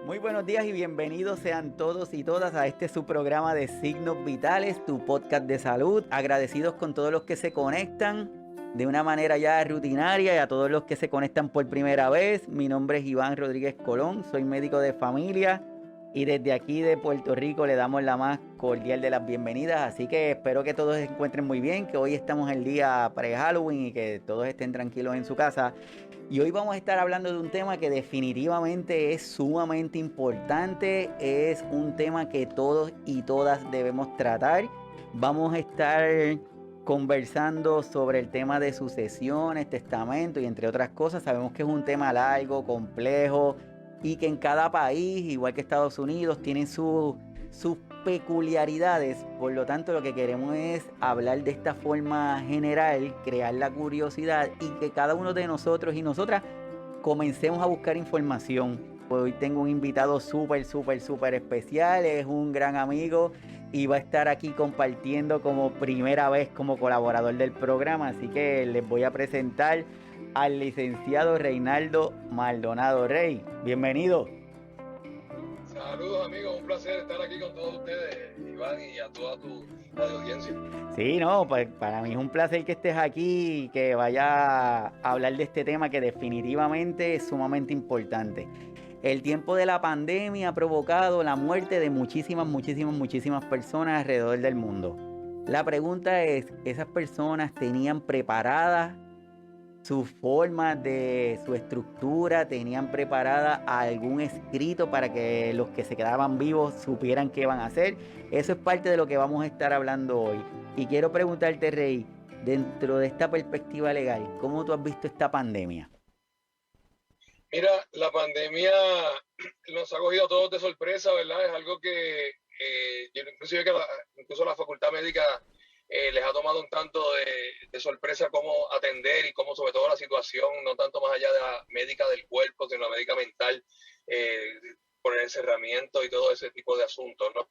Muy buenos días y bienvenidos sean todos y todas a este su programa de Signos Vitales, tu podcast de salud. Agradecidos con todos los que se conectan de una manera ya rutinaria y a todos los que se conectan por primera vez. Mi nombre es Iván Rodríguez Colón, soy médico de familia y desde aquí de Puerto Rico le damos la más cordial de las bienvenidas. Así que espero que todos se encuentren muy bien, que hoy estamos el día pre-Halloween y que todos estén tranquilos en su casa. Y hoy vamos a estar hablando de un tema que definitivamente es sumamente importante, es un tema que todos y todas debemos tratar. Vamos a estar conversando sobre el tema de sucesiones, testamento y entre otras cosas. Sabemos que es un tema largo, complejo y que en cada país, igual que Estados Unidos, tienen sus peculiaridades. Por lo tanto, lo que queremos es hablar de esta forma general, crear la curiosidad y que cada uno de nosotros y nosotras comencemos a buscar información. Hoy tengo un invitado súper especial, es un gran amigo y va a estar aquí compartiendo como primera vez como colaborador del programa, así que les voy a presentar al licenciado Reinaldo Maldonado. Rey, bienvenido. Saludos amigos, un placer estar aquí con todos ustedes, Iván, y a toda tu audiencia. Sí, no, pues para mí es un placer que estés aquí y que vayas a hablar de este tema que definitivamente es sumamente importante. El tiempo de la pandemia ha provocado la muerte de muchísimas personas alrededor del mundo. La pregunta es, ¿esas personas tenían preparadas su forma de su estructura, tenían preparada algún escrito para que los que se quedaban vivos supieran qué iban a hacer? Eso es parte de lo que vamos a estar hablando hoy. Y quiero preguntarte, Rey, dentro de esta perspectiva legal, ¿cómo tú has visto esta pandemia? Mira, la pandemia nos ha cogido a todos de sorpresa, ¿verdad? Es algo que inclusive incluso la facultad médica les ha tomado un tanto de sorpresa cómo atender y cómo sobre todo la situación, no tanto más allá de la médica del cuerpo, sino la médica mental, por el encerramiento y todo ese tipo de asuntos, ¿no?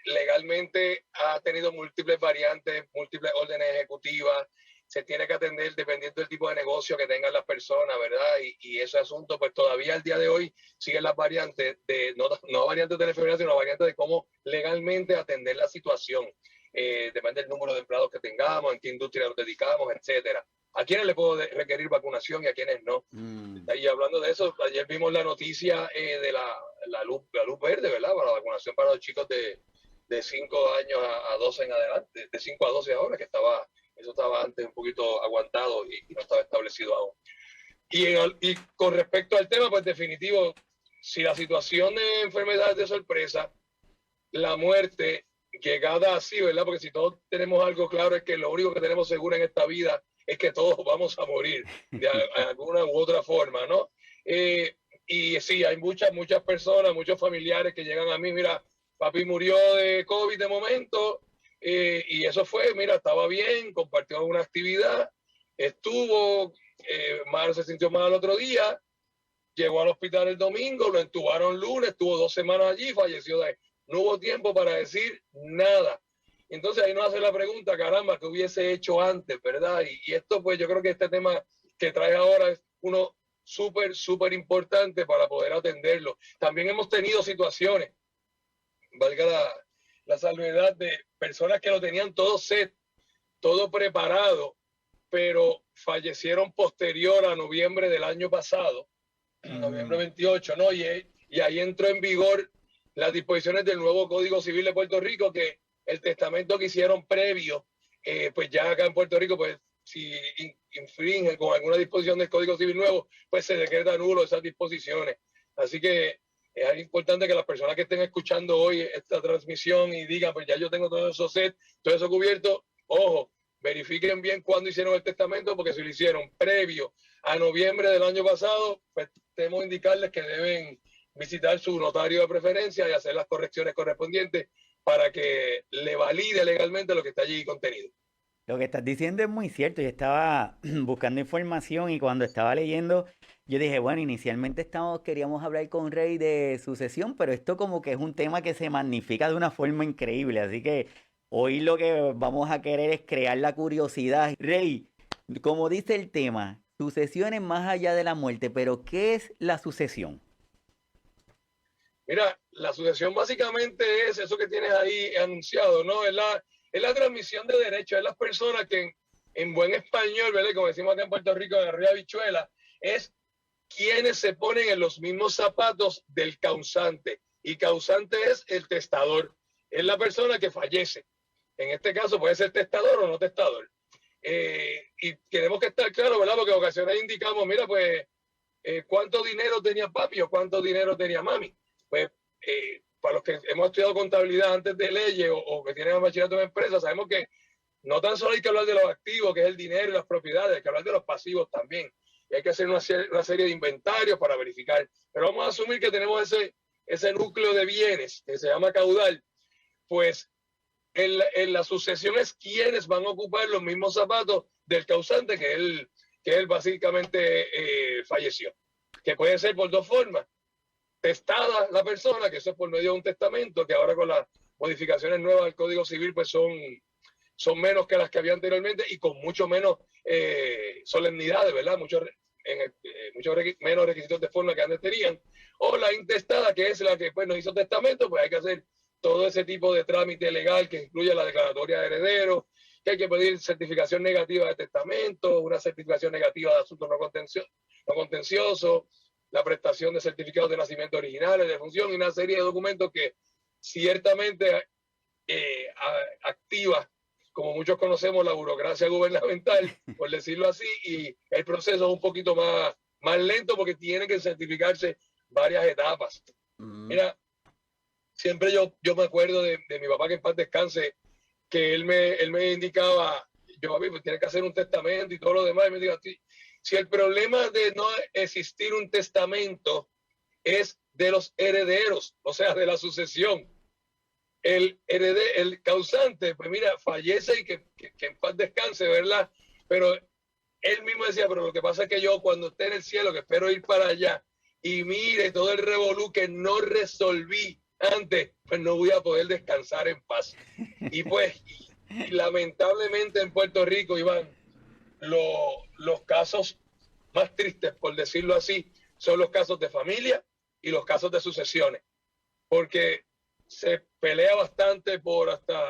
Legalmente ha tenido múltiples variantes, múltiples órdenes ejecutivas, se tiene que atender dependiendo del tipo de negocio que tengan las personas, ¿verdad? Y ese asunto, pues todavía al día de hoy siguen las variantes, no variantes de la enfermedad, sino variantes de cómo legalmente atender la situación. Depende del número de empleados que tengamos, en qué industria nos dedicamos, etcétera. A quienes le puedo requerir vacunación y a quienes no. Y hablando de eso, ayer vimos la noticia de la luz verde, ¿verdad? Para la vacunación para los chicos de 5 años a 12 en adelante, de 5 a 12 ahora, que eso estaba antes un poquito aguantado y no estaba establecido aún. Y con respecto al tema, pues definitivo, si la situación de enfermedades de sorpresa, la muerte llegada así, ¿verdad? Porque si todos tenemos algo claro es que lo único que tenemos seguro en esta vida es que todos vamos a morir de alguna u otra forma, ¿no? Y sí, hay muchas personas, muchos familiares que llegan a mí, mira, papi murió de COVID de momento, y eso fue, mira, estaba bien, compartió una actividad, estuvo, mal, se sintió mal el otro día, llegó al hospital el domingo, lo entubaron lunes, estuvo 2 semanas allí, falleció de ahí. No hubo tiempo para decir nada. Entonces ahí nos hace la pregunta, caramba, ¿qué hubiese hecho antes, verdad? Y esto, pues yo creo que este tema que trae ahora es uno súper importante para poder atenderlo. También hemos tenido situaciones, valga la salvedad, de personas que lo tenían todo set, todo preparado, pero fallecieron posterior a noviembre del año pasado, noviembre 28, ¿no? Y ahí entró en vigor las disposiciones del nuevo Código Civil de Puerto Rico, que el testamento que hicieron previo, pues ya acá en Puerto Rico, pues si infringen con alguna disposición del Código Civil nuevo, pues se decreta nulo esas disposiciones. Así que es importante que las personas que estén escuchando hoy esta transmisión y digan, pues ya yo tengo todo eso set, todo eso cubierto, ojo, verifiquen bien cuándo hicieron el testamento, porque si lo hicieron previo a noviembre del año pasado, pues tenemos que indicarles que deben visitar su notario de preferencia y hacer las correcciones correspondientes para que le valide legalmente lo que está allí contenido. Lo que estás diciendo es muy cierto. Yo estaba buscando información y cuando estaba leyendo, yo dije, bueno, inicialmente queríamos hablar con Rey de sucesión, pero esto como que es un tema que se magnifica de una forma increíble. Así que hoy lo que vamos a querer es crear la curiosidad. Rey, como dice el tema, sucesiones más allá de la muerte, pero ¿qué es la sucesión? Mira, la sucesión básicamente es eso que tienes ahí anunciado, ¿no? Es la transmisión de derechos, es las personas que en buen español, ¿verdad? Como decimos acá en Puerto Rico, en arriba habichuela, es quienes se ponen en los mismos zapatos del causante. Y causante es el testador, es la persona que fallece. En este caso puede ser testador o no testador. Y tenemos que estar claros, ¿verdad? Porque en ocasiones indicamos, mira, pues, ¿cuánto dinero tenía papi o cuánto dinero tenía mami? Pues, para los que hemos estudiado contabilidad antes de leyes o que tienen bachillerato en empresa, sabemos que no tan solo hay que hablar de los activos, que es el dinero y las propiedades, hay que hablar de los pasivos también. Y hay que hacer una serie de inventarios para verificar. Pero vamos a asumir que tenemos ese núcleo de bienes que se llama caudal. Pues en la sucesión es quienes van a ocupar los mismos zapatos del causante que él básicamente falleció. Que puede ser por dos formas. Testada la persona, que eso es por medio de un testamento, que ahora con las modificaciones nuevas del Código Civil pues son menos que las que había anteriormente y con mucho menos solemnidades, ¿verdad? Mucho menos requisitos de forma que antes tenían. O la intestada, que es la que pues nos hizo testamento, pues hay que hacer todo ese tipo de trámite legal que incluye la declaratoria de herederos, que hay que pedir certificación negativa de testamento, una certificación negativa de asuntos no contenciosos, la prestación de certificados de nacimiento originales, de función y una serie de documentos que ciertamente activa, como muchos conocemos, la burocracia gubernamental, por decirlo así, y el proceso es un poquito más lento porque tiene que certificarse varias etapas. Mira, siempre yo me acuerdo de mi papá, que en paz descanse, que él me indicaba, yo a mí pues tiene que hacer un testamento y todo lo demás, y me dijo, si el problema de no existir un testamento es de los herederos, o sea, de la sucesión, el causante, pues mira, fallece y que en paz descanse, ¿verdad? Pero él mismo decía, pero lo que pasa es que yo cuando esté en el cielo, que espero ir para allá, y mire todo el revolú que no resolví antes, pues no voy a poder descansar en paz. Y pues, y lamentablemente en Puerto Rico, Iván, los casos más tristes, por decirlo así, son los casos de familia y los casos de sucesiones. Porque se pelea bastante por hasta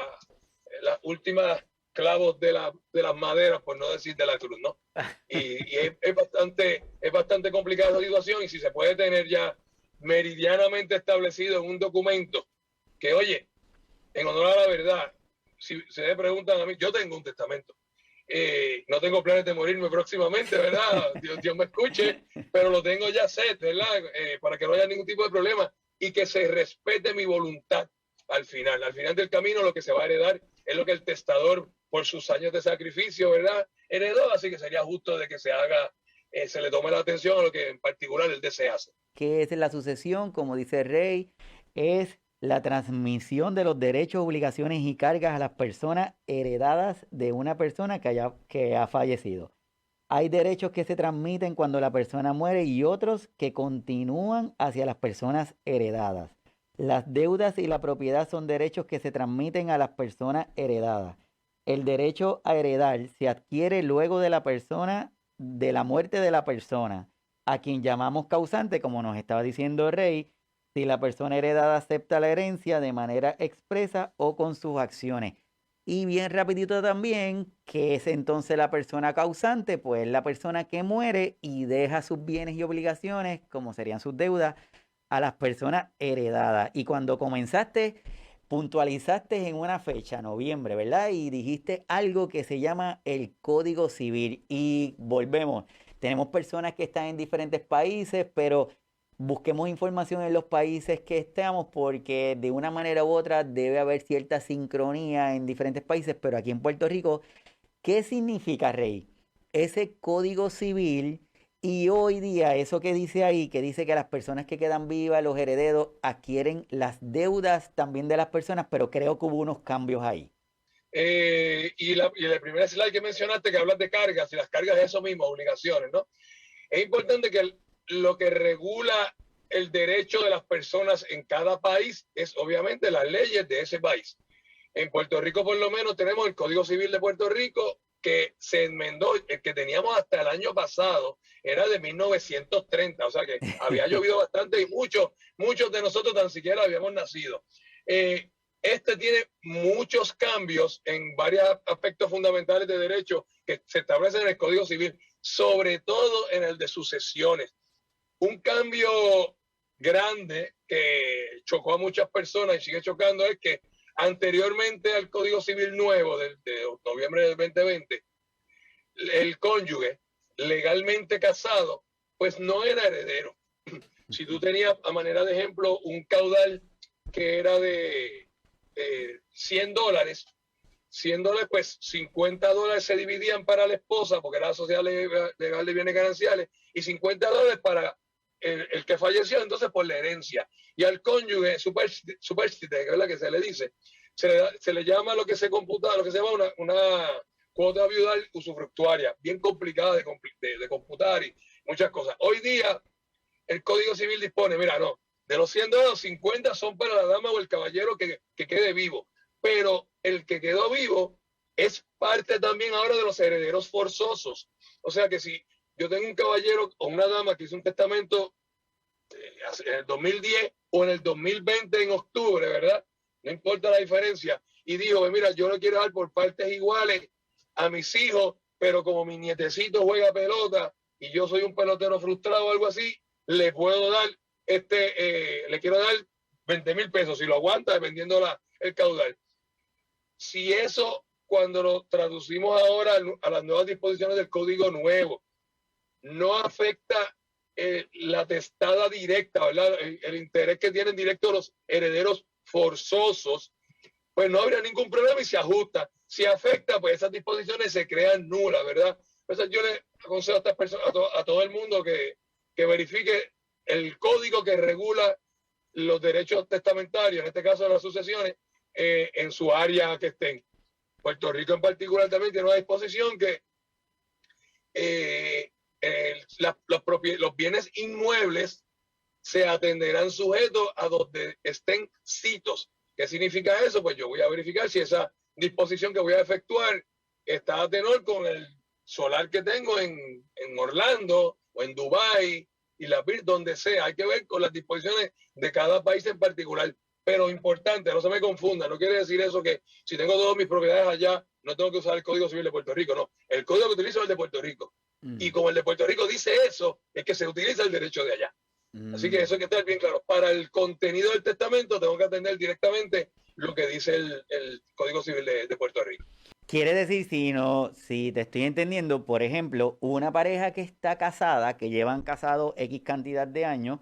las últimas clavos de las maderas, por no decir de la cruz, ¿no? Y es bastante complicada la situación, y si se puede tener ya meridianamente establecido en un documento que, oye, en honor a la verdad, si se me preguntan a mí, yo tengo un testamento. No tengo planes de morirme próximamente, ¿verdad? Dios me escuche, pero lo tengo ya set, ¿verdad? Para que no haya ningún tipo de problema y que se respete mi voluntad al final. Al final del camino lo que se va a heredar es lo que el testador, por sus años de sacrificio, ¿verdad?, heredó, así que sería justo de que se haga, se le tome la atención a lo que en particular él desea hacer. ¿Qué es la sucesión? Como dice Rey, es la transmisión de los derechos, obligaciones y cargas a las personas heredadas de una persona que ha fallecido. Hay derechos que se transmiten cuando la persona muere y otros que continúan hacia las personas heredadas. Las deudas y la propiedad son derechos que se transmiten a las personas heredadas. El derecho a heredar se adquiere luego de la muerte de la persona, a quien llamamos causante, como nos estaba diciendo Rey, si la persona heredada acepta la herencia de manera expresa o con sus acciones. Y bien rapidito también, ¿qué es entonces la persona causante? Pues la persona que muere y deja sus bienes y obligaciones, como serían sus deudas, a las personas heredadas. Y cuando comenzaste, puntualizaste en una fecha, noviembre, ¿verdad? Y dijiste algo que se llama el Código Civil. Y volvemos, tenemos personas que están en diferentes países, pero busquemos información en los países que estamos, porque de una manera u otra debe haber cierta sincronía en diferentes países, pero aquí en Puerto Rico, ¿qué significa, Rey, ese Código Civil? Y hoy día, eso que dice ahí, que dice que las personas que quedan vivas, los herederos, adquieren las deudas también de las personas, pero creo que hubo unos cambios ahí. Y el primer slide que mencionaste, que hablas de cargas, y las cargas es eso mismo, obligaciones, ¿no? Es importante que lo que regula el derecho de las personas en cada país es obviamente las leyes de ese país. En Puerto Rico, por lo menos, tenemos el Código Civil de Puerto Rico, que se enmendó, el que teníamos hasta el año pasado, era de 1930, o sea que había llovido bastante y muchos de nosotros tan siquiera habíamos nacido. Este tiene muchos cambios en varios aspectos fundamentales de derecho que se establecen en el Código Civil, sobre todo en el de sucesiones. Un cambio grande que chocó a muchas personas y sigue chocando es que anteriormente al Código Civil nuevo de noviembre del 2020, el cónyuge legalmente casado, pues no era heredero. Si tú tenías, a manera de ejemplo, un caudal que era de $100, pues $50 se dividían para la esposa, porque era la sociedad legal de bienes gananciales, y $50 para el que falleció, entonces por la herencia. Y al cónyuge superstite, que es la que se le dice, se le llama lo que se computa, lo que se llama una cuota viudal usufructuaria, bien complicada de computar y muchas cosas. Hoy día el Código Civil dispone, mira, no, de los $100, 50 son para la dama o el caballero que quede vivo, pero el que quedó vivo es parte también ahora de los herederos forzosos. O sea que si yo tengo un caballero o una dama que hizo un testamento en el 2010 o en el 2020 en octubre, ¿verdad? No importa la diferencia. Y dijo, mira, yo lo quiero dar por partes iguales a mis hijos, pero como mi nietecito juega pelota y yo soy un pelotero frustrado o algo así, le puedo dar, le quiero dar 20,000 pesos, si lo aguanta, dependiendo el caudal. Si eso, cuando lo traducimos ahora a las nuevas disposiciones del Código Nuevo, no afecta la testada directa, ¿verdad? El interés que tienen directo los herederos forzosos, pues no habría ningún problema y se ajusta. Si afecta, pues esas disposiciones se crean nulas, ¿verdad? Entonces yo le aconsejo a estas personas, a todo el mundo que verifique el código que regula los derechos testamentarios, en este caso las sucesiones, en su área que estén. Puerto Rico en particular también tiene una disposición que los bienes inmuebles se atenderán sujetos a donde estén sitos. ¿Qué significa eso? Pues yo voy a verificar si esa disposición que voy a efectuar está a tenor con el solar que tengo en Orlando o en Dubái y donde sea. Hay que ver con las disposiciones de cada país en particular. Pero importante, no se me confunda, no quiere decir eso que si tengo todas mis propiedades allá, no tengo que usar el Código Civil de Puerto Rico. No, el código que utilizo es el de Puerto Rico. Y como el de Puerto Rico dice eso, es que se utiliza el derecho de allá. Así que eso hay que estar bien claro. Para el contenido del testamento tengo que atender directamente lo que dice el Código Civil de Puerto Rico. Quiere decir, si te estoy entendiendo, por ejemplo, una pareja que está casada, que llevan casados X cantidad de años,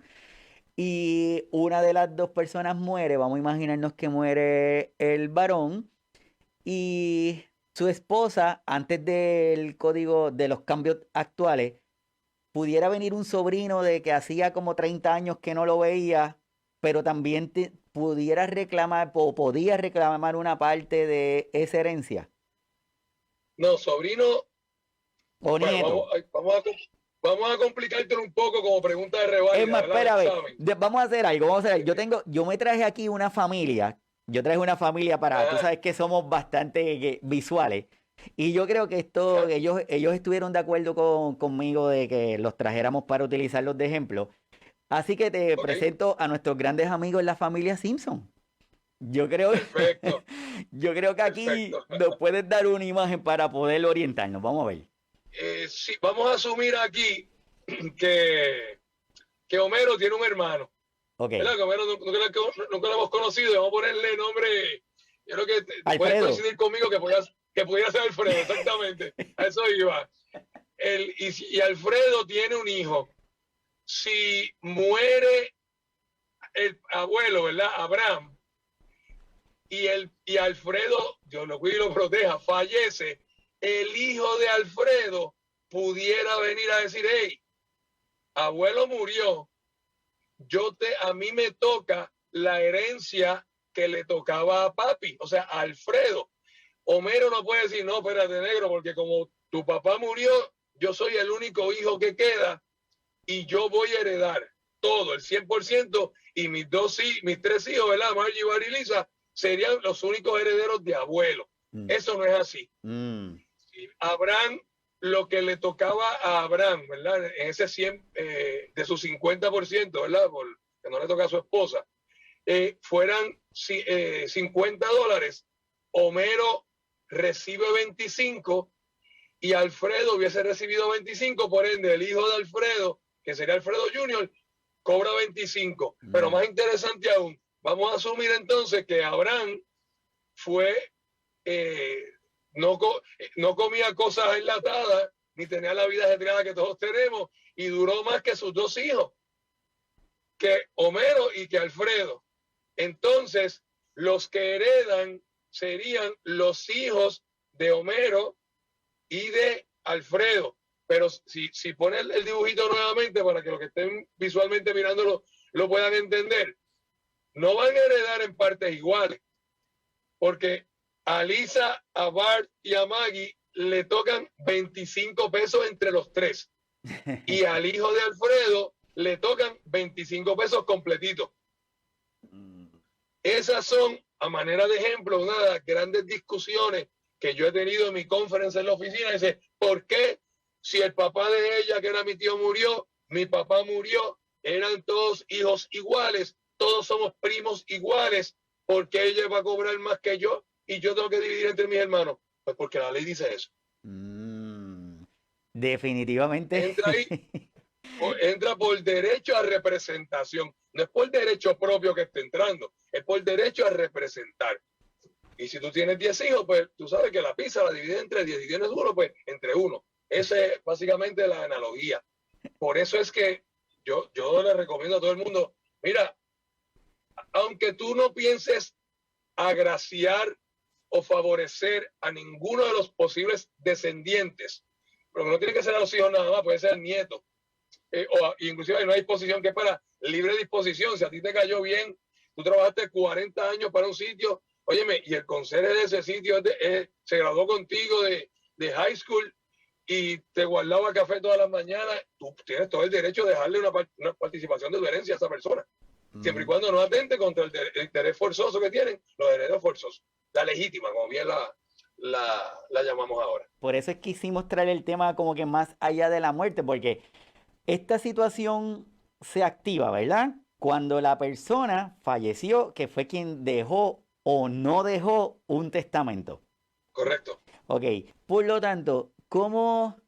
y una de las dos personas muere, vamos a imaginarnos que muere el varón, y su esposa, antes del código de los cambios actuales, pudiera venir un sobrino de que hacía como 30 años que no lo veía, pero también pudiera reclamar o podía reclamar una parte de esa herencia. No, sobrino o nieto. Vamos a complicártelo un poco como pregunta de reválida. Es más, espérame, vamos a hacer algo, Yo me traje aquí una familia. Yo traje una familia para, tú sabes que somos bastante visuales. Y yo creo que ellos estuvieron de acuerdo conmigo de que los trajéramos para utilizarlos de ejemplo. Así que te presento a nuestros grandes amigos en la familia Simpson. Yo creo que aquí nos puedes dar una imagen para poder orientarnos. Vamos a ver. Sí, vamos a asumir aquí que Homero tiene un hermano. Okay. ¿Verdad? Que Homero nunca lo hemos conocido. Vamos a ponerle nombre. Yo creo que puedes coincidir conmigo que pudiera ser Alfredo, exactamente. A eso iba. Y Alfredo tiene un hijo. Si muere el abuelo, ¿verdad? Abraham, y Alfredo, Dios lo cuide y lo proteja, fallece, el hijo de Alfredo pudiera venir a decir, hey, abuelo murió, a mí me toca la herencia que le tocaba a papi, o sea, a Alfredo. Homero no puede decir, no, espérate, negro, porque como tu papá murió, yo soy el único hijo que queda y yo voy a heredar todo, el 100%, y mis tres hijos, ¿verdad? Margie, Barry y Lisa, serían los únicos herederos de abuelo. Eso no es así. Abraham, lo que le tocaba a Abraham, ¿verdad? En ese 100, de su 50%, ¿verdad? Que no le toca a su esposa, fueran $50, Homero recibe 25 y Alfredo hubiese recibido 25, por ende el hijo de Alfredo, que sería Alfredo Jr., cobra 25. Pero más interesante aún, vamos a asumir entonces que Abraham fue, no comía cosas enlatadas, ni tenía la vida ajetreada que todos tenemos, y duró más que sus dos hijos, que Homero y que Alfredo. Entonces, los que heredan serían los hijos de Homero y de Alfredo. Pero si ponen el dibujito nuevamente para que los que estén visualmente mirándolo lo puedan entender, no van a heredar en partes iguales, porque a Lisa, a Bart y a Maggie le tocan 25 pesos entre los tres, y al hijo de Alfredo le tocan 25 pesos completitos. Esas son, a manera de ejemplo, una de las grandes discusiones que yo he tenido en mi conferencia en la oficina. Dice, ¿por qué si el papá de ella, que era mi tío, murió, mi papá murió, eran todos hijos iguales, todos somos primos iguales, ¿por qué ella va a cobrar más que yo y yo tengo que dividir entre mis hermanos? Pues porque la ley dice eso. Definitivamente. Entra ahí, entra por derecho a representación. No es por derecho propio que esté entrando, es por derecho a representar. Y si tú tienes 10 hijos, pues tú sabes que la pizza la divides entre 10. Si tienes uno, pues entre uno. Esa es básicamente la analogía. Por eso es que yo le recomiendo a todo el mundo, mira, aunque tú no pienses agraciar o favorecer a ninguno de los posibles descendientes, pero no tiene que ser a los hijos nada más, puede ser al nieto. O inclusive hay una disposición que es para libre disposición. Si a ti te cayó bien, tú trabajaste 40 años para un sitio, óyeme, y el conserje de ese sitio se graduó contigo de high school y te guardaba café todas las mañanas, tú tienes todo el derecho de dejarle una participación de tu herencia a esa persona, siempre y cuando no atente contra el interés forzoso que tienen los herederos forzosos, la legítima, como bien la llamamos ahora. Por eso es que quisimos traer el tema como que más allá de la muerte, porque esta situación se activa, ¿verdad? Cuando la persona falleció, que fue quien dejó o no dejó un testamento. Correcto. Ok, por lo tanto, ¿cómo?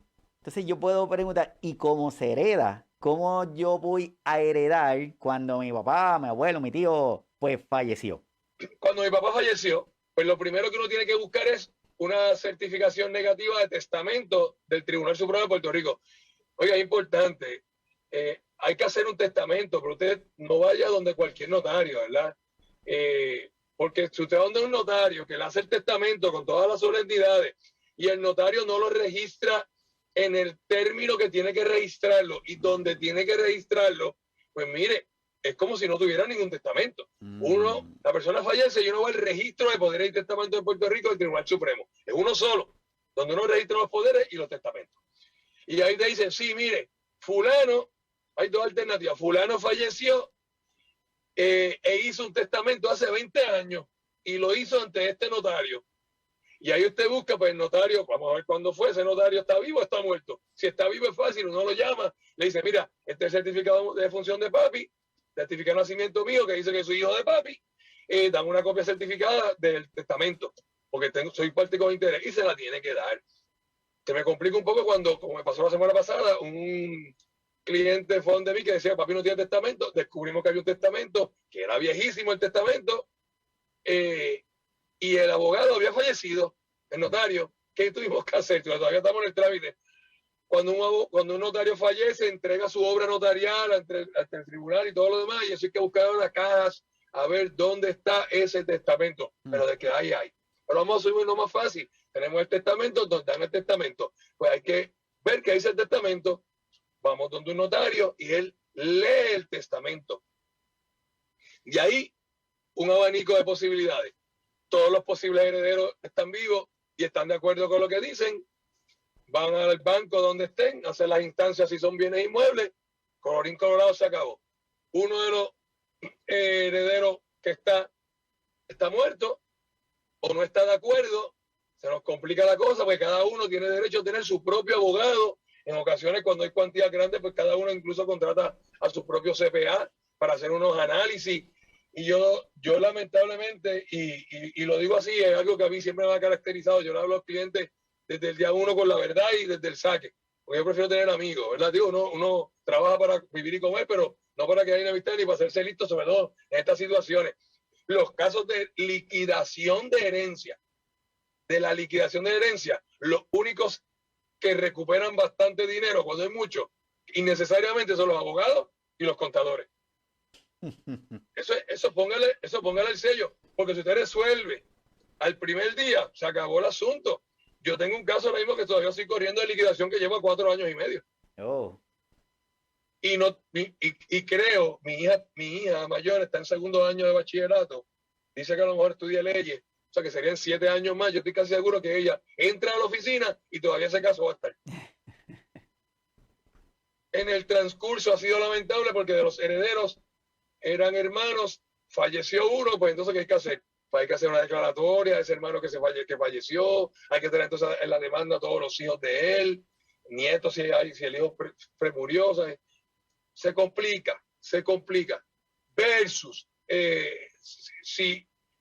Entonces yo puedo preguntar, ¿y cómo se hereda? ¿Cómo yo voy a heredar cuando mi papá, mi abuelo, mi tío, pues falleció? Cuando mi papá falleció, pues lo primero que uno tiene que buscar es una certificación negativa de testamento del Tribunal Supremo de Puerto Rico. Oiga, es importante, hay que hacer un testamento, pero usted no vaya donde cualquier notario, ¿verdad? Porque si usted va donde un notario que le hace el testamento con todas las solemnidades y el notario no lo registra en el término que tiene que registrarlo y donde tiene que registrarlo, pues mire, es como si no tuviera ningún testamento. La persona fallece y uno va al registro de poderes y testamentos de Puerto Rico del Tribunal Supremo. Es uno solo, donde uno registra los poderes y los testamentos. Y ahí te dicen, sí, mire, fulano, hay dos alternativas. Fulano falleció e hizo un testamento hace 20 años y lo hizo ante este notario. Y ahí usted busca, pues el notario, vamos a ver cuándo fue, ese notario está vivo o está muerto. Si está vivo es fácil, uno lo llama, le dice, mira, este es el certificado de función de papi, certificado de nacimiento mío que dice que soy hijo de papi, dame una copia certificada del testamento, porque soy parte con interés y se la tiene que dar. Se me complica un poco cuando, como me pasó la semana pasada, un cliente fue donde mí que decía, papi no tiene testamento, descubrimos que había un testamento, que era viejísimo el testamento, y el abogado había fallecido, el notario. ¿Qué tuvimos que hacer? Todavía estamos en el trámite. Cuando un notario fallece, entrega su obra notarial ante el tribunal y todo lo demás, y eso hay que buscar en las cajas a ver dónde está ese testamento. Pero de que hay. Pero vamos a subir lo más fácil. Tenemos el testamento, donde dan el testamento. Pues hay que ver qué dice el testamento. Vamos donde un notario y él lee el testamento. Y ahí un abanico de posibilidades. Todos los posibles herederos están vivos y están de acuerdo con lo que dicen. Van al banco donde estén, hacen las instancias si son bienes inmuebles. Colorín colorado, se acabó. Uno de los herederos que está muerto o no está de acuerdo, Se nos complica la cosa porque cada uno tiene derecho a tener su propio abogado. En ocasiones, cuando hay cuantías grandes, pues cada uno incluso contrata a su propio CPA para hacer unos análisis. Y yo lamentablemente, y lo digo así, es algo que a mí siempre me ha caracterizado. Yo le hablo a los clientes desde el día uno con la verdad y desde el saque. Porque yo prefiero tener amigos, ¿verdad? Digo, uno trabaja para vivir y comer, pero no para que haya amistad ni para hacerse listo, sobre todo en estas situaciones. Los casos de liquidación de herencia, los únicos que recuperan bastante dinero cuando hay mucho, innecesariamente son los abogados y los contadores. Eso póngale el sello, porque si usted resuelve al primer día, se acabó el asunto. Yo tengo un caso ahora mismo que todavía estoy corriendo de liquidación que lleva 4 años y medio. Oh. Y creo, mi hija mayor está en segundo año de bachillerato, dice que a lo mejor estudia leyes, o sea que serían 7 años más. Yo estoy casi seguro que ella entra a la oficina y todavía ese caso va a estar. En el transcurso ha sido lamentable porque de los herederos eran hermanos, falleció uno, pues entonces ¿qué hay que hacer? Pues hay que hacer una declaratoria de ese hermano que falleció, hay que tener entonces en la demanda a todos los hijos de él, nietos si el hijo premurió, ¿sabes? Se complica, versus,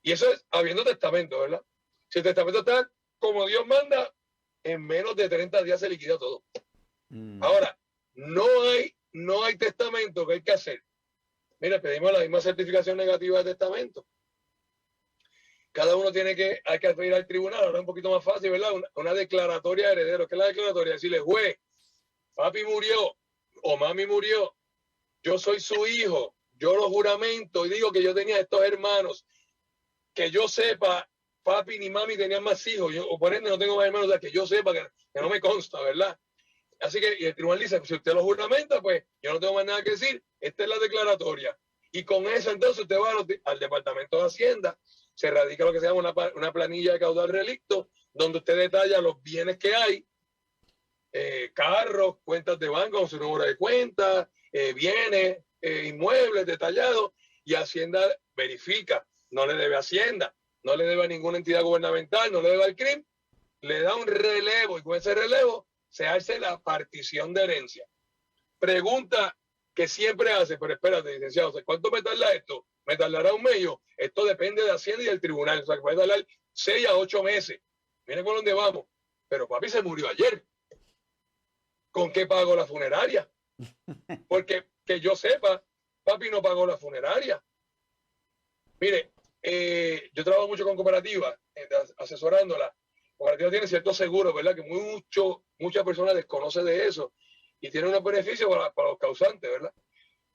y eso es habiendo testamento, ¿verdad? Si el testamento está como Dios manda, en menos de 30 días se liquida todo. Ahora, no hay testamento, ¿qué hay que hacer? Mira, pedimos la misma certificación negativa de testamento. Cada uno hay que ir al tribunal, ahora es un poquito más fácil, ¿verdad? Una declaratoria de herederos. ¿Qué es la declaratoria? Decirle, juez, papi murió o mami murió, yo soy su hijo, yo lo juramento y digo que yo tenía estos hermanos, que yo sepa, papi ni mami tenían más hijos, o por ende no tengo más hermanos, o sea, que yo sepa, que no me consta, ¿verdad? Así que y el tribunal dice, si usted lo juramenta, pues yo no tengo más nada que decir, esta es la declaratoria. Y con eso entonces usted va al Departamento de Hacienda, se radica lo que se llama una planilla de caudal relicto, donde usted detalla los bienes que hay, carros, cuentas de banco con su número de cuenta, bienes, inmuebles detallados, y Hacienda verifica, no le debe a Hacienda, no le debe a ninguna entidad gubernamental, no le debe al CRIM, le da un relevo y con ese relevo se hace la partición de herencia. Pregunta que siempre hace, pero espérate, licenciado, ¿cuánto me tarda esto? ¿Me tardará un mes? Esto depende de Hacienda y del tribunal, o sea, que puede tardar 6 a 8 meses. Miren por dónde vamos. Pero papi se murió ayer. ¿Con qué pagó la funeraria? Porque que yo sepa, papi no pagó la funeraria. Mire, yo trabajo mucho con cooperativas, asesorándolas. Cooperativa tiene ciertos seguros, ¿verdad? Que muchas personas desconocen de eso y tiene unos beneficios para los causantes, ¿verdad?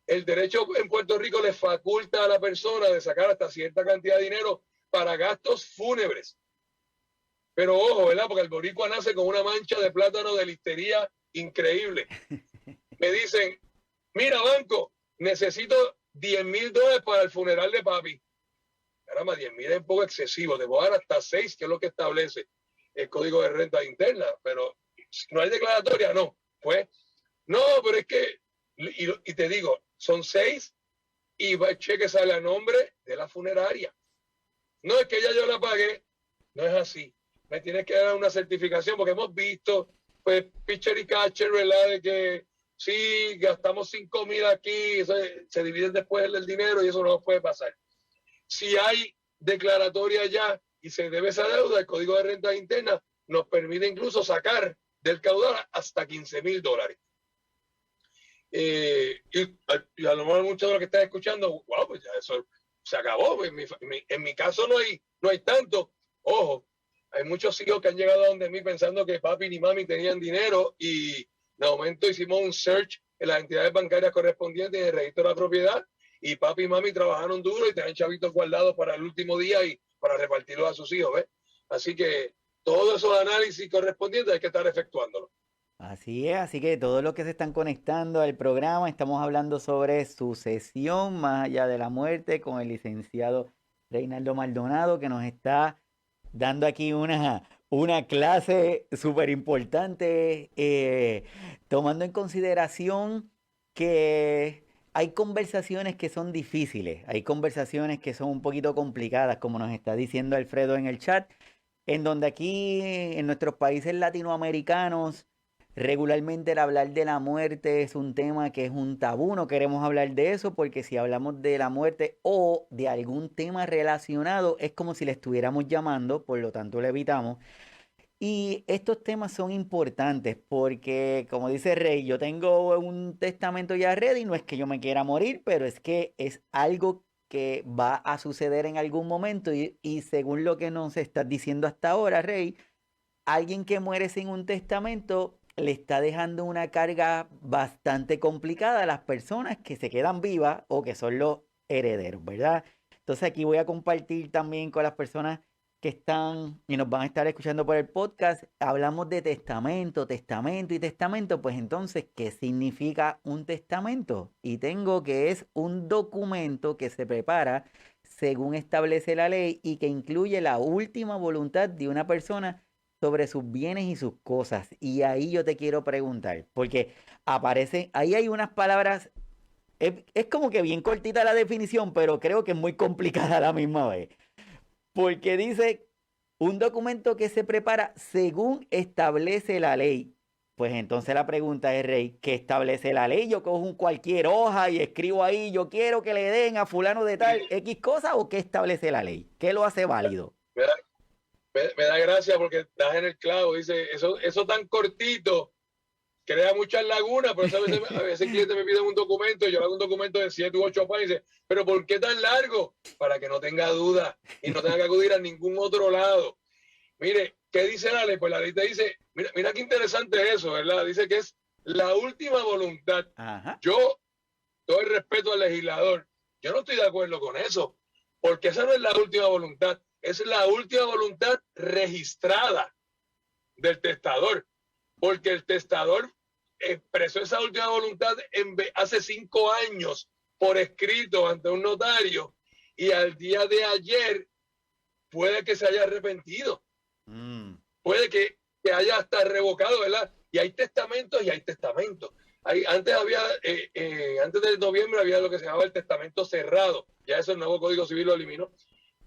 El derecho en Puerto Rico le faculta a la persona de sacar hasta cierta cantidad de dinero para gastos fúnebres. Pero ojo, ¿verdad? Porque el boricua nace con una mancha de plátano de listería increíble. Me dicen, mira, banco, necesito $10,000 para el funeral de papi. Caramba, 10,000 es un poco excesivo. Te voy a dar hasta 6, que es lo que establece el Código de Renta Interna. Pero no hay declaratoria, no. Pues, no, pero es que, y te digo, son 6 y el cheque sale a nombre de la funeraria. No es que ya yo la pagué, no es así. Me tienes que dar una certificación porque hemos visto, pues, pitcher y catcher, ¿verdad? De que sí, gastamos 5,000 aquí, se divide después el dinero y eso no puede pasar. Si hay declaratoria ya y se debe esa deuda, el Código de Renta Interna nos permite incluso sacar del caudal hasta $15,000. Y a lo mejor muchos de los que están escuchando, wow, pues ya eso se acabó. En mi caso no hay tanto. Ojo, hay muchos hijos que han llegado a donde mí pensando que papi ni mami tenían dinero y de momento hicimos un search en las entidades bancarias correspondientes en el registro de la propiedad y papi y mami trabajaron duro y tenían chavitos guardados para el último día y para repartirlos a sus hijos, ¿ves? Así que todos esos análisis correspondientes hay que estar efectuándolos. Así es, así que todos los que se están conectando al programa, estamos hablando sobre sucesión más allá de la muerte con el licenciado Reinaldo Maldonado, que nos está dando aquí una clase súper importante, tomando en consideración que hay conversaciones que son difíciles, hay conversaciones que son un poquito complicadas, como nos está diciendo Alfredo en el chat. en donde aquí en nuestros países latinoamericanos regularmente el hablar de la muerte es un tema que es un tabú, no queremos hablar de eso porque si hablamos de la muerte o de algún tema relacionado es como si le estuviéramos llamando, por lo tanto lo evitamos. Y estos temas son importantes porque, como dice Rey, yo tengo un testamento ya ready, no es que yo me quiera morir, pero es que es algo que va a suceder en algún momento y según lo que nos estás diciendo hasta ahora, Rey, alguien que muere sin un testamento le está dejando una carga bastante complicada a las personas que se quedan vivas o que son los herederos, ¿verdad? Entonces aquí voy a compartir también con las personas que están y nos van a estar escuchando por el podcast. Hablamos de testamento, testamento y testamento. Pues entonces, ¿qué significa un testamento? Y tengo que es un documento que se prepara según establece la ley y que incluye la última voluntad de una persona sobre sus bienes y sus cosas. Y ahí yo te quiero preguntar, porque aparecen, ahí hay unas palabras, es como que bien cortita la definición, pero creo que es muy complicada a la misma vez. Porque dice un documento que se prepara según establece la ley. Pues entonces la pregunta es, Rey, ¿qué establece la ley? Yo cojo cualquier hoja y escribo ahí, yo quiero que le den a fulano de tal X cosa, ¿o qué establece la ley? ¿Qué lo hace válido? Me da, me da gracia porque estás en el clavo, dice, eso tan cortito crea muchas lagunas, por eso a veces clientes me piden un documento y yo hago un documento de 7 u 8 páginas, pero ¿por qué tan largo? Para que no tenga duda y no tenga que acudir a ningún otro lado. Mire, ¿qué dice la ley? Pues la ley te dice, mira qué interesante eso, ¿verdad? Dice que es la última voluntad. Ajá. Yo doy respeto al legislador. Yo no estoy de acuerdo con eso, porque esa no es la última voluntad, es la última voluntad registrada del testador, porque el testador expresó esa última voluntad hace 5 años por escrito ante un notario y al día de ayer puede que se haya arrepentido. Puede que haya hasta revocado, ¿verdad? Y hay testamentos y hay testamentos. Antes de noviembre había lo que se llamaba el testamento cerrado. Ya eso el nuevo Código Civil lo eliminó.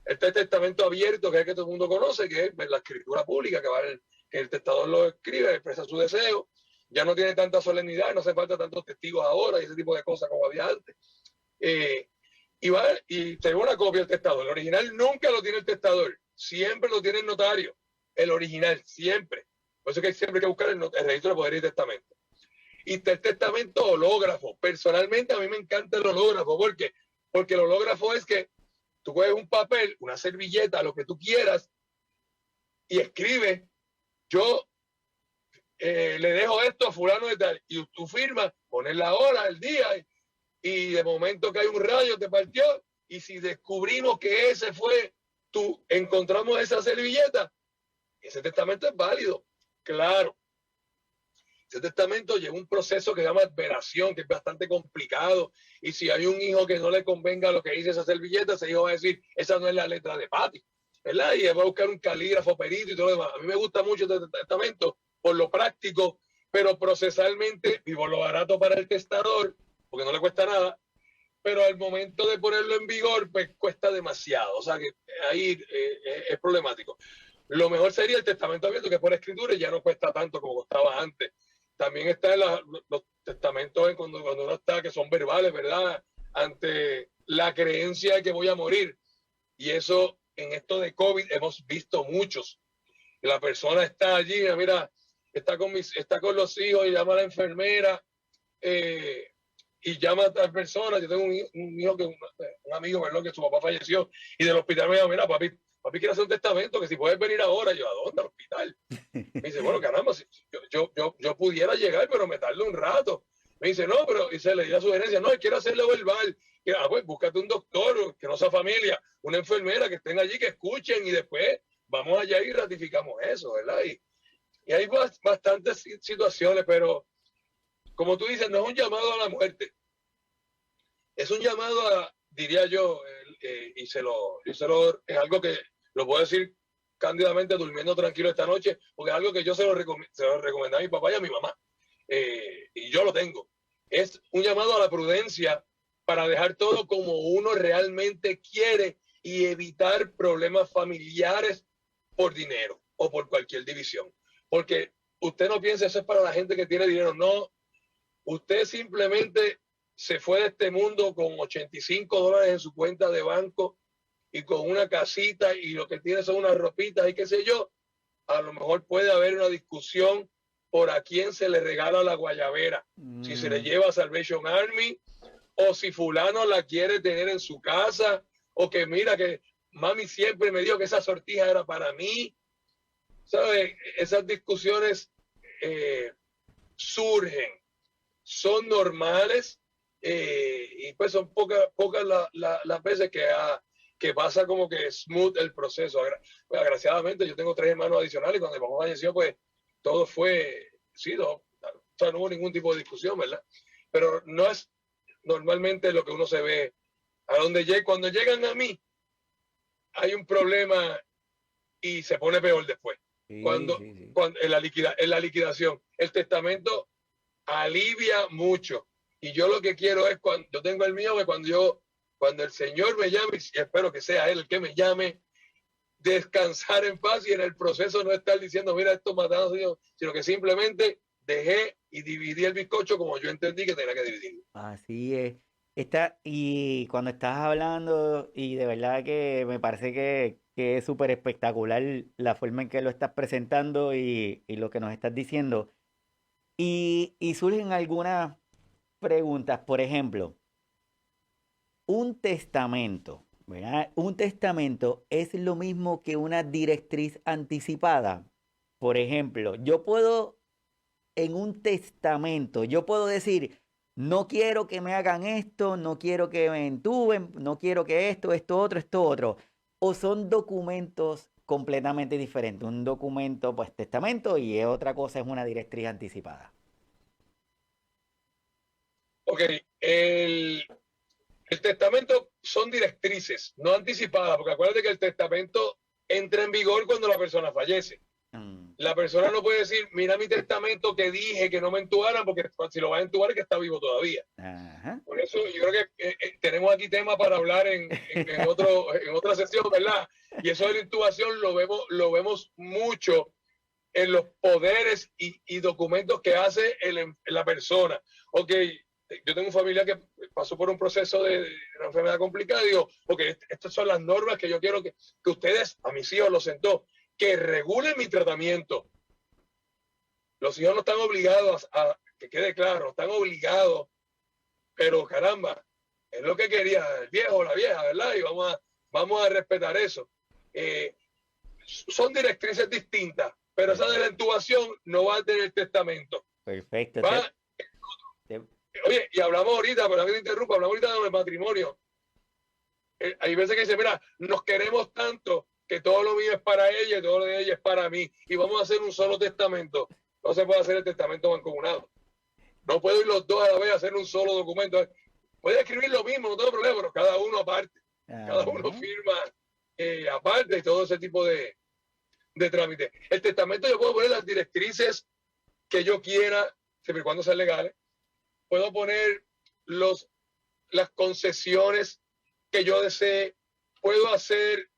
Este testamento abierto, que es el que todo el mundo conoce, que es la escritura pública, que el testador lo escribe, expresa su deseo. Ya no tiene tanta solemnidad, no hace falta tantos testigos ahora y ese tipo de cosas como había antes. Y te da una copia del testador. El original nunca lo tiene el testador, siempre lo tiene el notario. El original, siempre. Por eso que siempre hay que buscar el registro de poder y testamento. Y está el testamento hológrafo. Personalmente a mí me encanta el hológrafo. ¿Por qué? Porque el hológrafo es que tú coges un papel, una servilleta, lo que tú quieras, y escribes, yo le dejo esto a fulano de tal, y tú firmas, pones la hora, el día, y de momento que hay un rayo te partió, y si descubrimos que ese fue tú, encontramos esa servilleta, ese testamento es válido, claro. Ese testamento lleva un proceso que se llama adveración, que es bastante complicado. Y si hay un hijo que no le convenga lo que dice esa servilleta, ese hijo va a decir, esa no es la letra de Pati, ¿verdad? Y va a buscar un calígrafo, perito y todo lo demás. A mí me gusta mucho este testamento por lo práctico, pero procesalmente, y por lo barato para el testador, porque no le cuesta nada, pero al momento de ponerlo en vigor, pues cuesta demasiado. O sea que ahí es problemático. Lo mejor sería el testamento abierto, que es por escritura y ya no cuesta tanto como costaba antes. También están los testamentos cuando uno está, que son verbales, ¿verdad? Ante la creencia de que voy a morir. Y eso, en esto de COVID, hemos visto muchos. La persona está allí, mira, está con los hijos y llama a la enfermera y llama a tal persona. Yo tengo un hijo, un amigo, ¿verdad? Que su papá falleció y del hospital me dijo, mira, papi quiere hacer un testamento, que si puedes venir ahora. Yo, ¿a dónde? Al hospital. Me dice, bueno, caramba, si yo pudiera llegar, pero me tardo un rato. Me dice, no, pero, y se le dio la sugerencia, no, quiero hacerlo verbal. Pues búscate un doctor, que no sea familia, una enfermera, que estén allí, que escuchen, y después vamos allá y ratificamos eso, ¿verdad? Y hay bastantes situaciones, pero como tú dices, no es un llamado a la muerte. Es un llamado a, diría yo, es algo que lo puedo decir cándidamente, durmiendo tranquilo esta noche, porque es algo que yo se lo recomendé a mi papá y a mi mamá, y yo lo tengo. Es un llamado a la prudencia para dejar todo como uno realmente quiere y evitar problemas familiares por dinero o por cualquier división. Porque usted no piensa eso es para la gente que tiene dinero, no. Usted simplemente se fue de este mundo con $85 en su cuenta de banco y con una casita y lo que tiene son unas ropitas y qué sé yo. A lo mejor puede haber una discusión por a quién se le regala la guayabera. Si se le lleva a Salvation Army o si fulano la quiere tener en su casa o que mira que mami siempre me dijo que esa sortija era para mí. ¿Sabe? Esas discusiones surgen, son normales y pues son pocas las veces que pasa como que smooth el proceso. Pues, agraciadamente yo tengo 3 hermanos adicionales y cuando mi papá falleció pues todo fue, sí, no, o sea, no hubo ningún tipo de discusión, ¿verdad? Pero no es normalmente lo que uno se ve. Cuando llegan a mí hay un problema y se pone peor después. Sí, cuando en la liquidación, el testamento alivia mucho. Y yo lo que quiero es, cuando yo tengo el mío, que cuando el Señor me llame, y espero que sea Él el que me llame, descansar en paz y en el proceso no estar diciendo, mira, esto matando, sino que simplemente dejé y dividí el bizcocho como yo entendí que tenía que dividirlo. Así es. Y cuando estás hablando, y de verdad que me parece que es súper espectacular la forma en que lo estás presentando y lo que nos estás diciendo. Y surgen algunas preguntas, por ejemplo, un testamento, ¿verdad? Un testamento es lo mismo que una directriz anticipada. Por ejemplo, en un testamento, yo puedo decir, no quiero que me hagan esto, no quiero que me entuben, no quiero que esto otro. O son documentos completamente diferentes. Un documento, pues testamento, y otra cosa es una directriz anticipada. Ok, el testamento son directrices, no anticipadas, porque acuérdate que el testamento entra en vigor cuando la persona fallece. La persona no puede decir, mira mi testamento que dije que no me entubaran, porque si lo va a entubar es que está vivo todavía. Ajá. Por eso yo creo que tenemos aquí tema para hablar en otra sesión, ¿verdad? Y eso de la intubación lo vemos mucho en los poderes y documentos que hace la persona. Ok, yo tengo un familiar que pasó por un proceso de una enfermedad complicada y digo, ok, estas son las normas que yo quiero que ustedes, a mis hijos los sentó, que regulen mi tratamiento. Los hijos no están obligados que quede claro, no están obligados, pero caramba, es lo que quería el viejo o la vieja, ¿verdad? Y vamos a respetar eso. Son directrices distintas, pero esa de la intubación no va a tener testamento. Perfecto. Oye, y hablamos ahorita, pero no me interrumpa, hablamos ahorita del matrimonio. Hay veces que dicen, mira, nos queremos tanto que todo lo mío es para ella y todo lo de ella es para mí. Y vamos a hacer un solo testamento. No se puede hacer el testamento mancomunado. No puedo ir los dos a la vez a hacer un solo documento. Puede escribir lo mismo, no tengo problema, pero cada uno aparte. Cada uno firma aparte y todo ese tipo de trámites. El testamento yo puedo poner las directrices que yo quiera, siempre y cuando sean legales. Puedo poner las concesiones que yo desee. Puedo hacer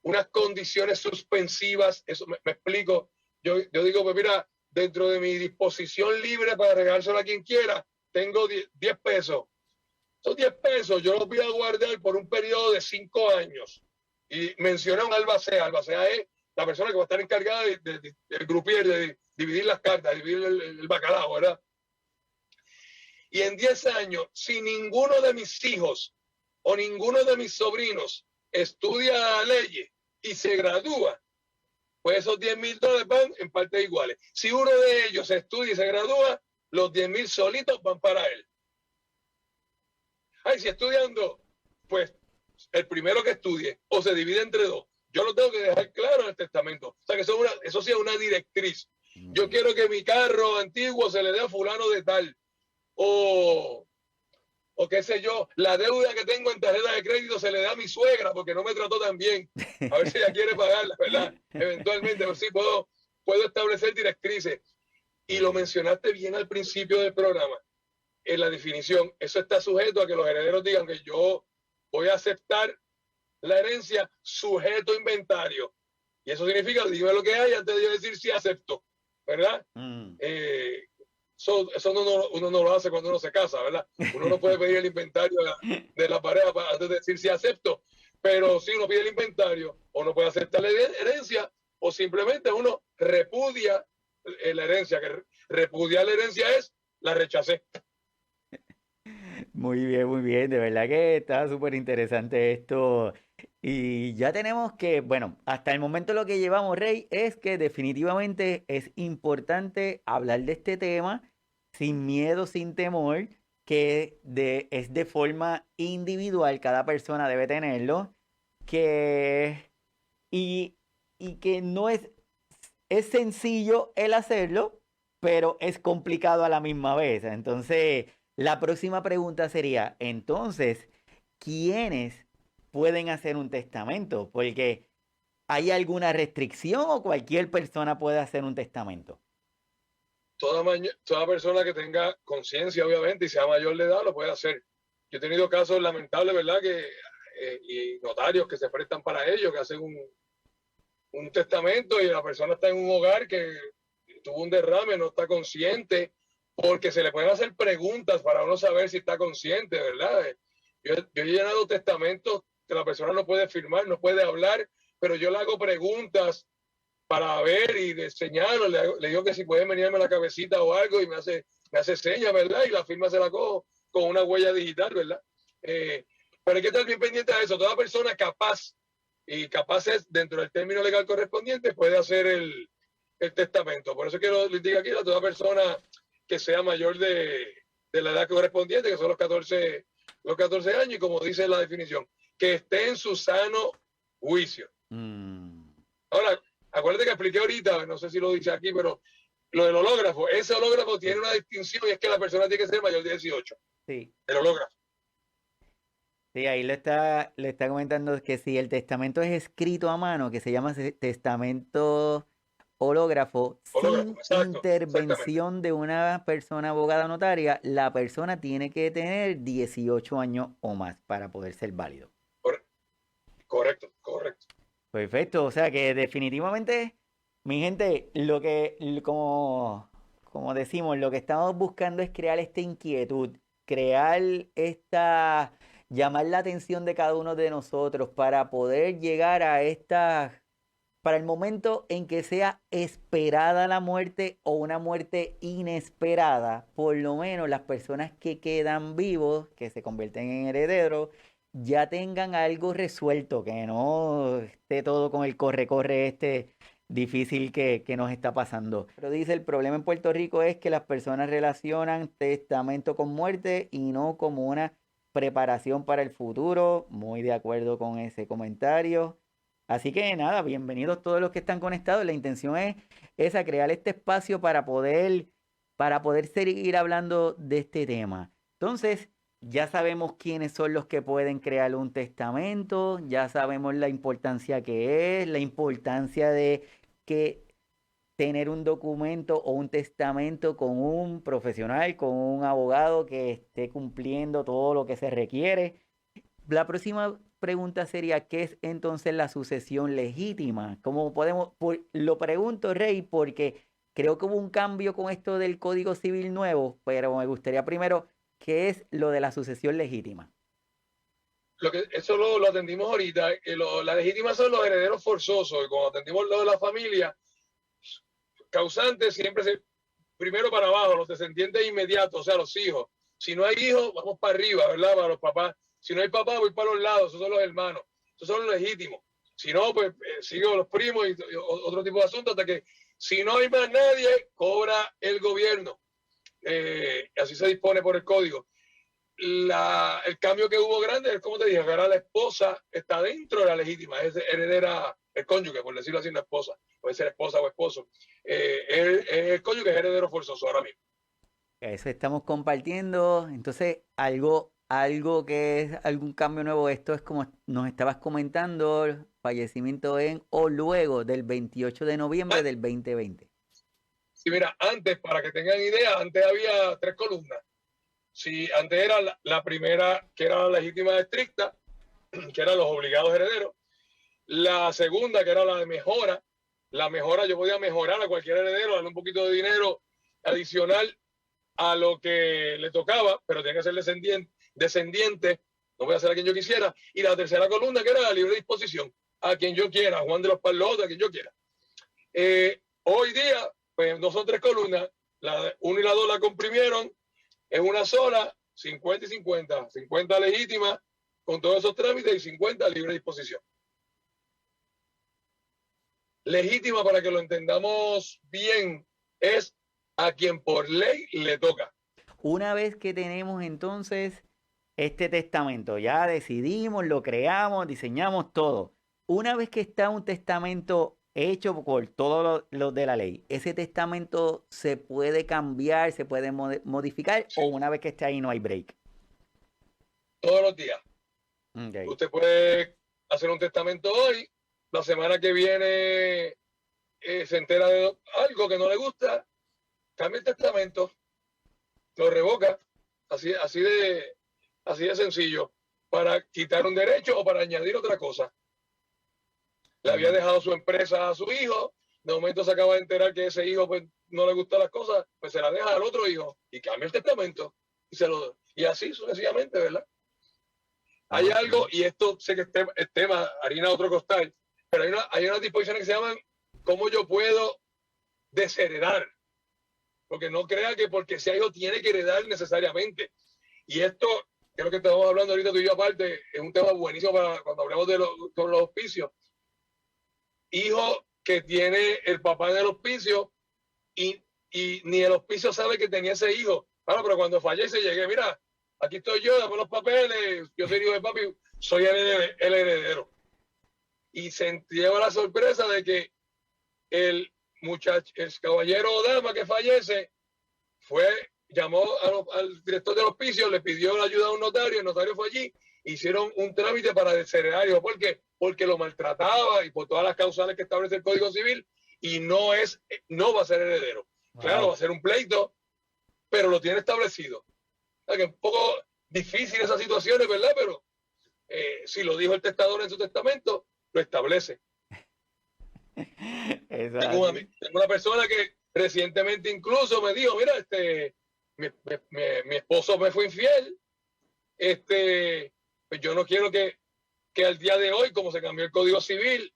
unas condiciones suspensivas. Eso me explico. Yo digo, pues mira, dentro de mi disposición libre para regalárselo a quien quiera, tengo 10 pesos. Esos 10 pesos yo los voy a guardar por un periodo de 5 años. Y menciona un albacea. Albacea es la persona que va a estar encargada del grupier, de dividir las cartas, dividir el bacalao, ¿verdad? Y en 10 años, si ninguno de mis hijos o ninguno de mis sobrinos estudia leyes y se gradúa, pues esos $10,000 van en partes iguales. Si uno de ellos estudia y se gradúa, los 10,000 solitos van para él. Ay, si estudian dos, pues el primero que estudie o se divide entre dos. Yo lo tengo que dejar claro en el testamento. O sea que eso sí es una directriz. Yo quiero que mi carro antiguo se le dé a fulano de tal. O qué sé yo, la deuda que tengo en tarjeta de crédito se le da a mi suegra porque no me trató tan bien. A ver si ella quiere pagarla, ¿verdad? Eventualmente, a ver si puedo establecer directrices. Y lo mencionaste bien al principio del programa, en la definición. Eso está sujeto a que los herederos digan que yo voy a aceptar la herencia sujeto a inventario. Y eso significa, dime lo que hay antes de yo decir si acepto, ¿verdad? Eso uno no lo hace cuando uno se casa, ¿verdad? Uno no puede pedir el inventario de la pareja antes de decir si acepto, pero si uno pide el inventario, o no puede aceptar la herencia, o simplemente uno repudia la herencia, que repudiar la herencia es la rechacé. Muy bien, de verdad que está súper interesante esto. Y ya tenemos que, bueno, hasta el momento lo que llevamos, Rey, es que definitivamente es importante hablar de este tema sin miedo, sin temor, es de forma individual, cada persona debe tenerlo, que, y, y que no es sencillo el hacerlo, pero es complicado a la misma vez. Entonces, la próxima pregunta sería, entonces, ¿quiénes pueden hacer un testamento? Porque ¿hay alguna restricción o cualquier persona puede hacer un testamento? Toda persona que tenga conciencia, obviamente, y sea mayor de edad, lo puede hacer. Yo he tenido casos lamentables, ¿verdad? Y notarios que se prestan para ello, que hacen un testamento y la persona está en un hogar que tuvo un derrame, no está consciente, porque se le pueden hacer preguntas para uno saber si está consciente, ¿verdad? Yo he llenado testamentos que la persona no puede firmar, no puede hablar, pero yo le hago preguntas para ver y enseñarlo, le digo que si puede venirme la cabecita o algo y me hace señas, ¿verdad? Y la firma se la cojo con una huella digital, ¿verdad? Pero hay que estar bien pendiente de eso. Toda persona capaz es dentro del término legal correspondiente puede hacer el testamento. Por eso quiero les digo aquí a toda persona que sea mayor de la edad correspondiente, que son los 14 años, y como dice la definición, que esté en su sano juicio. Ahora, acuérdate que expliqué ahorita, no sé si lo dice aquí, pero lo del hológrafo, ese hológrafo tiene una distinción y es que la persona tiene que ser mayor de 18. Sí. El hológrafo. Sí, ahí le está comentando que si el testamento es escrito a mano, que se llama testamento hológrafo, sin exacto, intervención de una persona abogada o notaria, la persona tiene que tener 18 años o más para poder ser válido. Correcto. Perfecto, o sea que definitivamente, mi gente, como decimos, lo que estamos buscando es crear esta inquietud, llamar la atención de cada uno de nosotros para poder llegar para el momento en que sea esperada la muerte o una muerte inesperada, por lo menos las personas que quedan vivos, que se convierten en herederos, ya tengan algo resuelto, que no esté todo con el corre difícil que nos está pasando. Pero dice, el problema en Puerto Rico es que las personas relacionan testamento con muerte y no como una preparación para el futuro. Muy de acuerdo con ese comentario. Así que nada, bienvenidos todos los que están conectados. La intención es esa, crear este espacio para poder seguir hablando de este tema. Entonces, ya sabemos quiénes son los que pueden crear un testamento, ya sabemos la importancia que es, la importancia de que tener un documento o un testamento con un profesional, con un abogado que esté cumpliendo todo lo que se requiere. La próxima pregunta sería, ¿qué es entonces la sucesión legítima? Lo pregunto, Rey, porque creo que hubo un cambio con esto del Código Civil nuevo, pero me gustaría primero, ¿qué es lo de la sucesión legítima? Eso lo atendimos ahorita. La legítima son los herederos forzosos. Y cuando atendimos lo de la familia, causantes siempre primero para abajo, los descendientes inmediatos, o sea, los hijos. Si no hay hijos, vamos para arriba, ¿verdad? Para los papás. Si no hay papá, voy para los lados. Esos son los hermanos. Esos son los legítimos. Si no, pues sigo los primos y otro tipo de asuntos hasta que si no hay más nadie, cobra el gobierno. Así se dispone por el código. El cambio que hubo grande es, como te dije, ahora la esposa está dentro de la legítima, es heredera, el cónyuge, por decirlo así, una esposa, puede ser esposa o esposo. El cónyuge es heredero forzoso ahora mismo. Eso estamos compartiendo. Entonces, algo que es algún cambio nuevo, esto es como nos estabas comentando, fallecimiento en o luego del 28 de noviembre del 2020. Sí, mira, antes, para que tengan idea, antes había 3 columnas. Sí, antes era la primera, que era la legítima estricta, que eran los obligados herederos. La segunda, que era la de mejora. La mejora, yo podía mejorar a cualquier heredero, darle un poquito de dinero adicional a lo que le tocaba, pero tenía que ser descendiente, no voy a hacer a quien yo quisiera. Y la tercera columna, que era la libre disposición, a quien yo quiera, Juan de los Parlotes, a quien yo quiera. Hoy día, pues no son tres columnas, la 1 y la 2 la comprimieron en una sola, 50 y 50, 50 legítima con todos esos trámites y 50 libre disposición. Legítima, para que lo entendamos bien, es a quien por ley le toca. Una vez que tenemos entonces este testamento, ya decidimos, lo creamos, diseñamos todo. Una vez que está un testamento hecho por todos los de la ley, ¿ese testamento se puede cambiar, se puede modificar, Sí. o una vez que está ahí no hay break? Todos los días. Okay. Usted puede hacer un testamento hoy, la semana que viene se entera de algo que no le gusta, cambia el testamento, lo revoca, así de sencillo, para quitar un derecho o para añadir otra cosa. Le había dejado su empresa a su hijo, de momento se acaba de enterar que ese hijo pues, no le gustan las cosas, pues se la deja al otro hijo y cambia el testamento y así sucesivamente, ¿verdad? Hay algo, y esto sé que es tema, harina otro costal, pero hay unas disposiciones que se llaman cómo yo puedo desheredar. Porque no crea que porque sea hijo tiene que heredar necesariamente. Y esto, que es lo que estamos hablando ahorita tú y yo aparte, es un tema buenísimo para cuando hablemos de los hospicios. Hijo que tiene el papá en el hospicio y ni el hospicio sabe que tenía ese hijo. Claro, pero cuando fallece llegué, mira, aquí estoy yo, dame los papeles, yo soy hijo de papi, soy el heredero. Y se lleva la sorpresa de que el caballero o dama que fallece llamó al director del hospicio, le pidió la ayuda a un notario, el notario fue allí, hicieron un trámite para desheredar. ¿Por qué? Porque lo maltrataba y por todas las causales que establece el Código Civil y no va a ser heredero. Wow. Claro, va a ser un pleito, pero lo tiene establecido. O sea, que es un poco difícil esas situaciones, ¿verdad? Pero si lo dijo el testador en su testamento, lo establece. Tengo una persona que recientemente incluso me dijo, mira, mi esposo me fue infiel, pues yo no quiero que al día de hoy, como se cambió el Código Civil,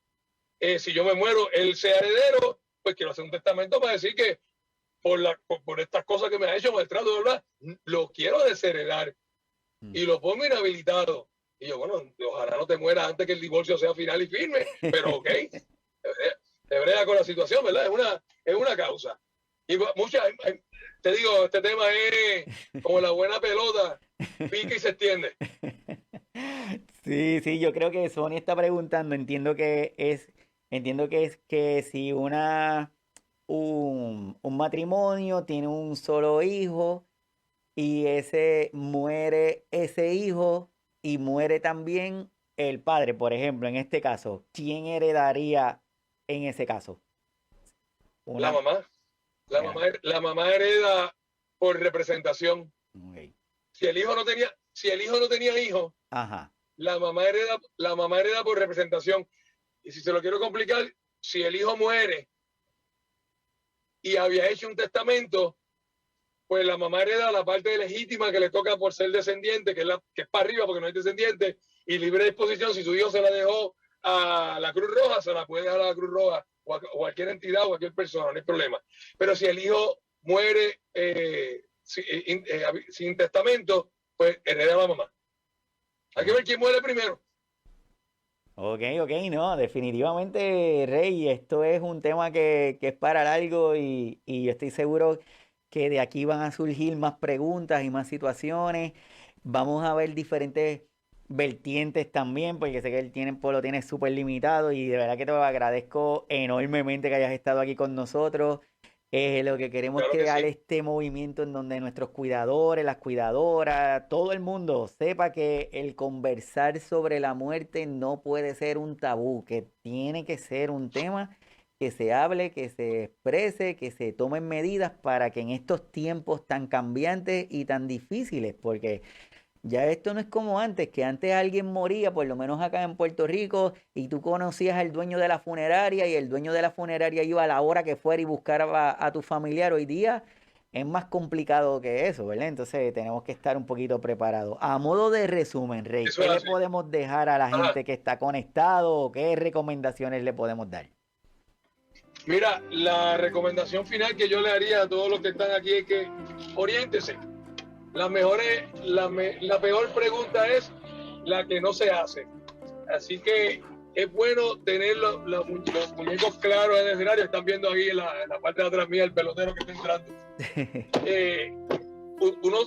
si yo me muero, él sea heredero, pues quiero hacer un testamento para decir que por estas cosas que me ha hecho, maltrato, ¿verdad? Lo quiero desheredar y lo pongo inhabilitado. Y yo, bueno, ojalá no te mueras antes que el divorcio sea final y firme, pero ok, te brega con la situación, ¿verdad? Es una causa. Y te digo, este tema es como la buena pelota, pica y se extiende. Sí, yo creo que Sony está preguntando, entiendo que es que si un matrimonio tiene un solo hijo y muere ese hijo y muere también el padre, por ejemplo, en este caso, ¿quién heredaría en ese caso? La mamá. La mamá hereda por representación. Okay. Si el hijo no tenía hijos, ajá, la mamá hereda por representación. Y si se lo quiero complicar, si el hijo muere y había hecho un testamento, pues la mamá hereda la parte legítima que le toca por ser descendiente, que es para arriba porque no hay descendiente, y libre disposición, si su hijo se la dejó a la Cruz Roja, se la puede dejar a la Cruz Roja o a cualquier entidad o a cualquier persona, no hay problema. Pero si el hijo muere sin testamento, pues hereda a la mamá. Hay que ver quién muere primero. Ok, no, definitivamente, Rey, esto es un tema que es para largo y yo estoy seguro que de aquí van a surgir más preguntas y más situaciones. Vamos a ver diferentes vertientes también, porque sé que el tiempo lo tienes súper limitado y de verdad que te agradezco enormemente que hayas estado aquí con nosotros. Lo que queremos es crear este movimiento en donde nuestros cuidadores, las cuidadoras, todo el mundo sepa que el conversar sobre la muerte no puede ser un tabú, que tiene que ser un tema que se hable, que se exprese, que se tomen medidas para que en estos tiempos tan cambiantes y tan difíciles, porque Ya esto no es como antes, que antes alguien moría, por lo menos acá en Puerto Rico, y tú conocías al dueño de la funeraria y el dueño de la funeraria iba a la hora que fuera y buscara a tu familiar. Hoy día es más complicado que eso, ¿verdad? Entonces tenemos que estar un poquito preparados. A modo de resumen, Rey, Eso ¿qué es le así. podemos dejar a la Ajá. gente que está conectado o qué recomendaciones le podemos dar? Mira, la recomendación final que yo le haría a todos los que están aquí es que oriéntese. La peor pregunta es la que no se hace. Así que es bueno tener los muñecos claros en el escenario. Están viendo ahí en la parte de atrás mía el pelotero que está entrando. Uno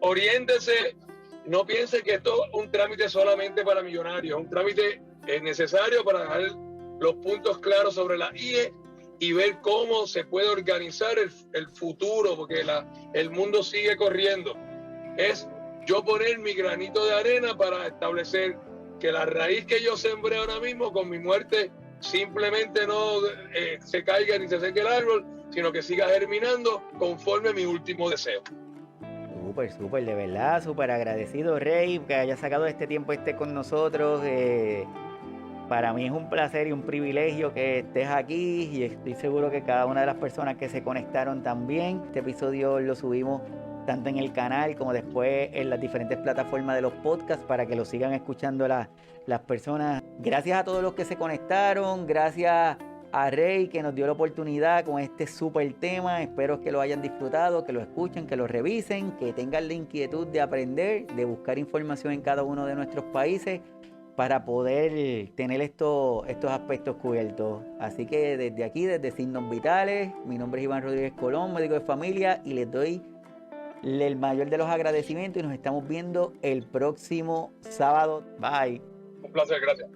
oriéntese, no piense que esto es un trámite solamente para millonarios, es un trámite necesario para dejar los puntos claros sobre la IE y ver cómo se puede organizar el futuro, porque el mundo sigue corriendo. Es yo poner mi granito de arena para establecer que la raíz que yo sembré ahora mismo con mi muerte simplemente no se caiga ni se seque el árbol, sino que siga germinando conforme a mi último deseo. Súper, súper, de verdad, súper agradecido, Rey, que haya sacado este tiempo esté con nosotros. Para mí es un placer y un privilegio que estés aquí y estoy seguro que cada una de las personas que se conectaron también. Este episodio lo subimos tanto en el canal como después en las diferentes plataformas de los podcasts para que lo sigan escuchando las personas. Gracias a todos los que se conectaron, gracias a Rey que nos dio la oportunidad con este súper tema. Espero que lo hayan disfrutado, que lo escuchen, que lo revisen, que tengan la inquietud de aprender, de buscar información en cada uno de nuestros países para poder tener estos aspectos cubiertos. Así que desde aquí, desde Signos Vitales, mi nombre es Iván Rodríguez Colón, médico de familia, y les doy el mayor de los agradecimientos y nos estamos viendo el próximo sábado. Bye. Un placer, gracias.